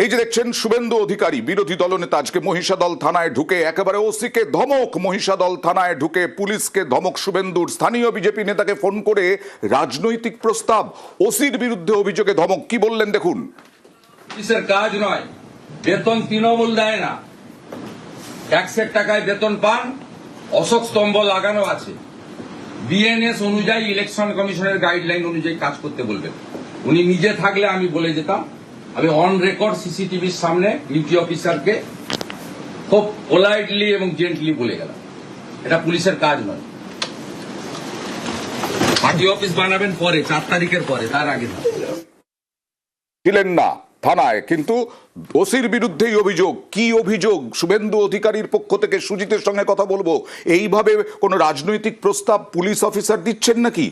এই যে দেখছেন শুভেন্দু অধিকারী বিরোধী দলনেতা আজকে মহিষাদল থানায় ঢুকে একেবারে ওসিকে ধমক, মহিষাদল থানায় ঢুকে পুলিশকে ধমক শুভেন্দুর। স্থানীয় বিজেপি নেতাকে ফোন করে রাজনৈতিক প্রস্তাব, ওসির বিরুদ্ধে অভিযোগে ধমক। কি বললেন দেখুন। পুলিশের কাজ নয়, বেতন তৃণমূল দেয় না, ট্যাক্সের টাকায় বেতন পান, অশোক স্তম্ভ লাগানো আছে, বিএনএস অনুযায়ী ইলেকশন কমিশনের গাইডলাইন অনুযায়ী কাজ করতে বলবেন। উনি নিজে থাকলে আমি বলে যেতাম, আমি অন রেকর্ড সিসিটিভির সামনে ডিউটি অফিসারকে খুব পোলাইটলি এবং জেন্টলি বলে গেলাম, এটা পুলিশের কাজ নয়। পার্টি অফিস বানাবেন পরে, 4 তারিখের পরে, তার আগে ছিলেন না থানায়, কিন্তু ওসির বিরুদ্ধেই অভিযোগ। কি অভিযোগ? শুভেন্দু অধিকারীর পক্ষ থেকে সুজিতের সঙ্গে কথা বলবো। এইভাবে কোন রাজনৈতিক প্রস্তাব পুলিশ অফিসার দিচ্ছেন নাকি?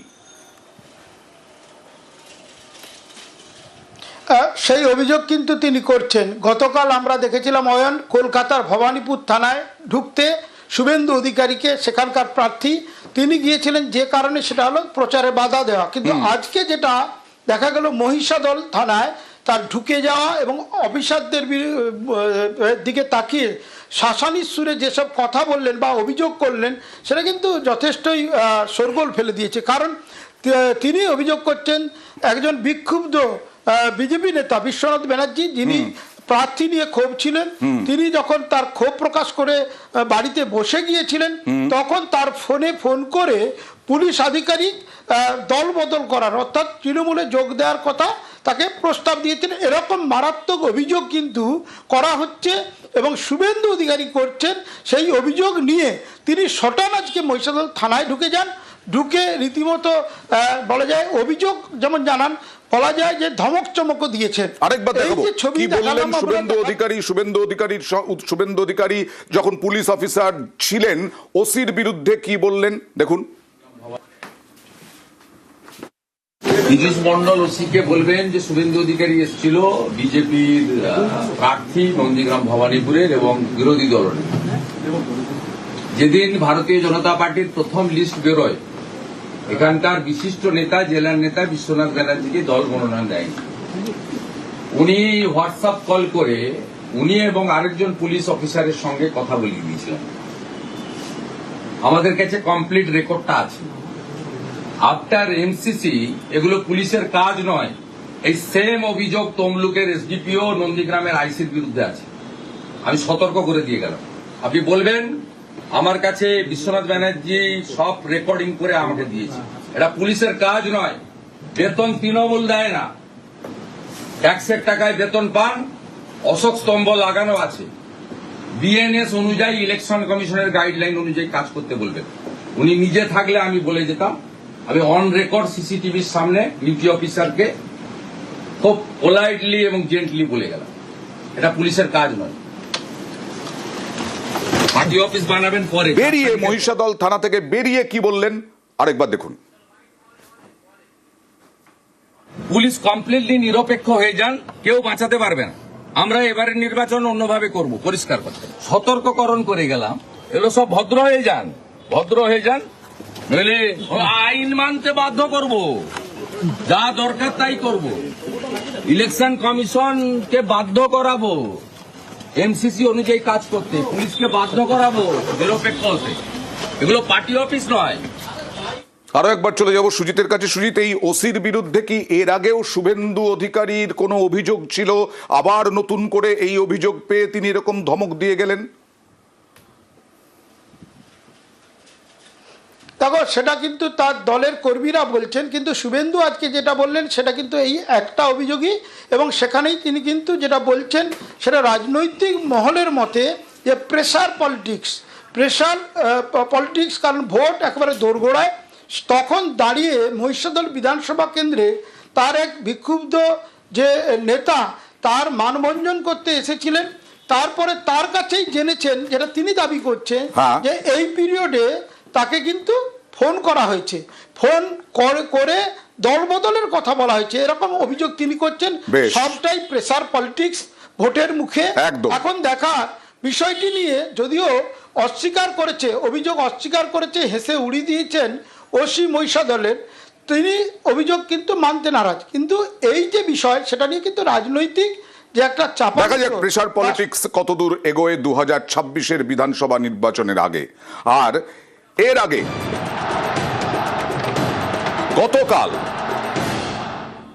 সেই অভিযোগ কিন্তু তিনি করছেন। গতকাল আমরা দেখেছিলাম অয়ন কলকাতার ভবানীপুর থানায় ঢুকতে শুভেন্দু অধিকারীকে, সেখানকার প্রার্থী, তিনি গিয়েছিলেন যে কারণে, সেটা হলো প্রচারে বাধা দেওয়া। কিন্তু আজকে যেটা দেখা গেল মহিষাদল থানায় তার ঢুকে যাওয়া এবং অফিসারদের দিকে তাকিয়ে শাসানির সুরে যেসব কথা বললেন বা অভিযোগ করলেন, সেটা কিন্তু যথেষ্টই শোরগোল ফেলে দিয়েছে। কারণ তিনি অভিযোগ করছেন একজন বিক্ষুব্ধ বিজেপি নেতা বিশ্বনাথ ব্যানার্জি, যিনি প্রার্থী নিয়ে ক্ষোভ ছিলেন, তিনি যখন তার ক্ষোভ প্রকাশ করে বাড়িতে বসে গিয়েছিলেন, তখন তার ফোন করে পুলিশ আধিকারিক দল বদল করার, অর্থাৎ তৃণমূলে যোগ দেওয়ার কথা তাকে প্রস্তাব দিয়েছেন। এরকম মারাত্মক অভিযোগ কিন্তু করা হচ্ছে এবং শুভেন্দু অধিকারী করছেন। সেই অভিযোগ নিয়ে তিনি সটান আজকে মহিষাদল থানায় ঢুকে যান। ঢুকে রীতিমতো বলা যায় অভিযোগ যেমন জানান, বলা যায় যে ধমক চমকও দিয়েছেন। আরেকবার দেখাবো কি বললেন শুভেন্দু অধিকারী যখন পুলিশ অফিসার ছিলেন, ওসির বিরুদ্ধে কি বললেন দেখুন। পীযূষ মন্ডল ওসিকে বলবেন যে শুভেন্দু অধিকারী এসেছিল বিজেপির প্রার্থী নন্দীগ্রাম ভবানীপুরের এবং বিরোধী দলনেতা। যেদিন ভারতীয় জনতা পার্টির প্রথম লিস্ট বেরোয়, এখানকার বিশিষ্ট নেতা, জেলার নেতা বিশ্বনাথ ব্যানার্জিকে দল মনোনয়ন দেয়নি। উনি হোয়াটসঅ্যাপ কল করে উনি এবং আরেকজন পুলিশ অফিসারের সঙ্গে কথা বলিয়ে দিয়েছিলেন। আমাদের কাছে কমপ্লিট রেকর্ডটা আছে। আফটার এমসিসি এগুলো পুলিশের কাজ নয়। এই সেম অভিযোগ তমলুকের এসডিপিও, নন্দীগ্রামের আইসির বিরুদ্ধে আছে। আমি সতর্ক করে দিয়ে গেলাম। আপনি বলবেন আমার কাছে বিশ্বনাথ ব্যানার্জি সব রেকর্ডিং করে আমাকে দিয়েছে, এটা পুলিশের কাজ নয়। বেতন তৃণমূল দেয় না, ট্যাক্সের টাকায় বেতন পান, অশোক স্তম্ভ লাগানো আছে, বিএনএস অনুযায়ী ইলেকশন কমিশনের গাইডলাইন অনুযায়ী কাজ করতে বলবেন। উনি নিজে থাকলে আমি বলে যেতাম, আমি অন রেকর্ড সিসিটিভির সামনে ডিউটি অফিসারকে খুব পোলাইটলি এবং জেন্টলি বলে গেলাম, এটা পুলিশের কাজ নয়। পার্টি অফিস বানাবেন পরে। বেরিয়ে মহিষাদল থানা থেকে বেরিয়ে কি বললেন আরেকবার দেখুন। পুলিশ কমপ্লিটলি নিরপেক্ষ হয়ে যান, কেউ বাঁচাতে পারবে না। আমরা এবারের নির্বাচন অন্যভাবে করব, পরিষ্কার করতে সতর্ককরণ করে গেলাম। এগুলো সব ভদ্র হয়ে যান, ভদ্র হয়ে যান, নইলে আইন মানতে বাধ্য করব, যা দরকার তাই করব, ইলেকশন কমিশনকে বাধ্য করাবো এমসিসি অনুযায়ী কাজ করতে, পুলিশকে বাধ্য করাবো নিরপেক্ষ হতে। এগুলো পার্টি অফিস নয়। আরো একবার চলে যাব সুজিতের কাছে। সুজিত, এই ওসির বিরুদ্ধে কি এর আগেও শুভেন্দু অধিকারীর কোনো অভিযোগ ছিল, আবার নতুন করে এই অভিযোগ পেয়ে তিনি এরকম ধমক দিয়ে গেলেন? দেখো, সেটা কিন্তু তার দলের কর্মীরা বলছেন, কিন্তু শুভেন্দু আজকে যেটা বললেন সেটা কিন্তু এই একটা অভিযোগই, এবং সেখানেই তিনি কিন্তু যেটা বলছেন সেটা রাজনৈতিক মহলের মতে যে প্রেশার পলিটিক্স, কারণ ভোট একেবারে দোরগোড়ায়। তখন দাঁড়িয়ে মহিষাদল বিধানসভা কেন্দ্রে তার এক বিক্ষুব্ধ যে নেতা তার মানভঞ্জন করতে এসেছিলেন, তারপরে তার কাছেই জেনেছেন, যেটা তিনি দাবি করছেন, যে এই পিরিয়ডে তাকে কিন্তু ফোন করা হয়েছে, ফোন করে দল বদলের কথা বলা হয়েছে, এরকম অভিযোগ তিনি করছেন। সবটাই প্রেসার পলিটিক্স, ভোটের মুখে। এখন দেখা বিষয়টি নিয়ে যদিও অস্বীকার করেছে, অভিযোগ অস্বীকার করেছে, হেসে উড়িয়ে দিয়েছেন ওসি মহিষাদলের, তিনি অভিযোগ কিন্তু মানতে নারাজ। কিন্তু এই যে বিষয়, সেটা নিয়ে কিন্তু রাজনৈতিক যে একটা চাপা দেখা যাক প্রেসার পলিটিক্স কতদূর এগোয় 2026-এর বিধানসভা নির্বাচনের আগে। আর এর আগে গতকাল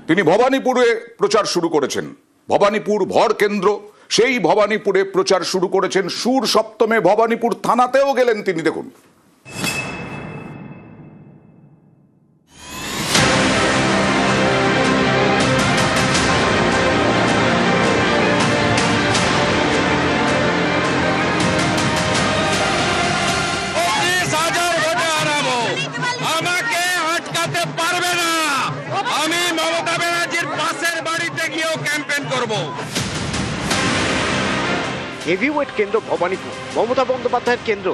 তিনি ভবানীপুরে প্রচার শুরু করেছেন। ভবানীপুর ভর কেন্দ্র, সেই ভবানীপুরে প্রচার শুরু করেছেন। সুর সপ্তমে ভবানীপুর থানাতেও গেলেন তিনি। দেখুন, আমাকে আটকাতে পারবে না। আমি মমতা ব্যানার্জির পাশের বাড়িতে গিয়েও ক্যাম্পেইন করব। হেভিওয়েট কেন্দ্র ভবানীপুর, মমতা বন্দ্যোপাধ্যায়ের কেন্দ্র।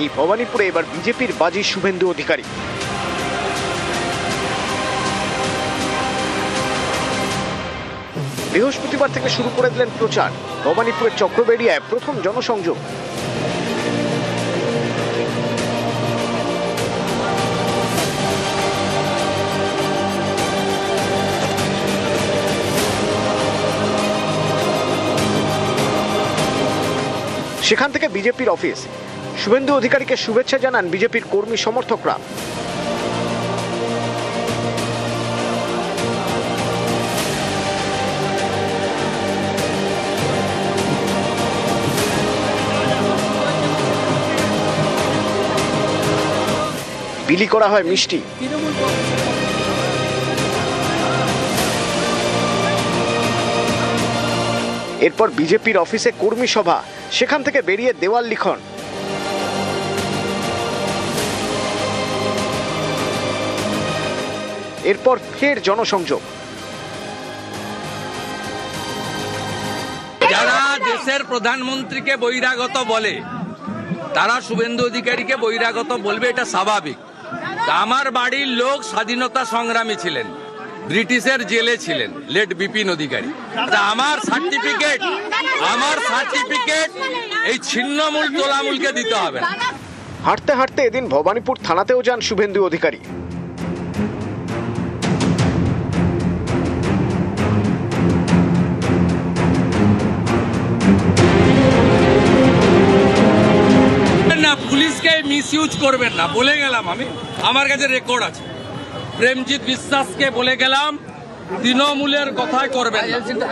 এই ভবানীপুরে এবার বিজেপির বাজি শুভেন্দু অধিকারী। বৃহস্পতিবার থেকে শুরু করে দিলেন প্রচার। ভবানীপুরের চক্রবেড়িয়ায় প্রথম জনসংযোগ। সেখান থেকে বিজেপির অফিস। শুভেন্দু অধিকারীকে শুভেচ্ছা জানান বিজেপির কর্মী সমর্থকরা। বিলি করা হয় মিষ্টি। এরপর বিজেপির অফিসে কর্মী সভা, সেখান থেকে বেরিয়ে দেওয়াল লিখন। এরপর ফের জনসংযোগ। যারা দেশের প্রধানমন্ত্রীকে বহিরাগত বলে তারা শুভেন্দু অধিকারীকে বহিরাগত বলবে, এটা স্বাভাবিক। আমার বাড়ির লোক স্বাধীনতা সংগ্রামী ছিলেন, ব্রিটিশের জেলে ছিলেন, লেট বিপিন অধিকারী। আমার সার্টিফিকেট এই ছিন্নমূল তোলামূলকে দিতে হবে না। হাঁটতে হাঁটতে এদিন ভবানীপুর থানাতেও যান শুভেন্দু অধিকারী। না, পুলিশকে মিসইউজ করবেন না বলে গেলাম আমি। আমার কাছে রেকর্ড আছে। প্রেমজিৎ বিশ্বাসকে বলে গেলাম তৃণমূলের কথাই করবেন না।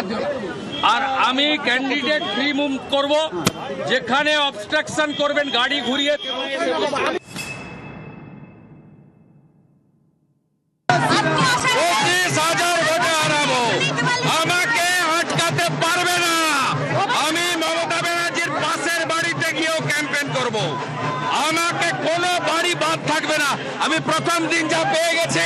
আর আমি ক্যান্ডিডেট ফ্রি মুভ করব, যেখানে অবস্ট্রাকশন করবেন গাড়ি ঘুরিয়ে। আমাকে আটকাতে পারবে না। আমি মমতা ব্যানার্জির পাশের বাড়িতে গিয়েও ক্যাম্পেইন করব। আমাকে কোনো বাড়ি বাদ থাকবে না। আমি প্রথম দিন যা পেয়ে গেছি,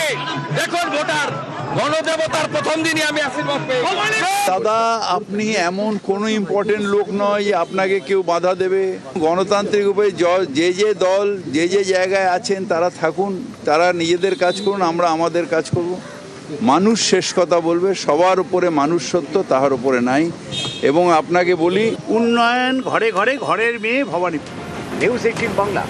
দেখুন ভোটার গণদেবতার প্রথম দিনই আমি আশীর্বাদ পেয়ে গেছি। দাদা, আপনি এমন কোনো ইম্পর্টেন্ট লোক নয় যে আপনাকে কেউ বাধা দেবে। গণতান্ত্রিক উপায়ে যে যে দল যে যে জায়গায় আছেন তারা থাকুন, তারা নিজেদের কাজ করুন, আমরা আমাদের কাজ করব। মানুষ শেষ কথা বলবে, সবার উপরে মানুষ সত্য, তাহার উপরে নাই। এবং আপনাকে বলি, উন্নয়ন ঘরে ঘরে, ঘরের মেয়ে ভবানীপুর। নিউজ 18 বাংলা।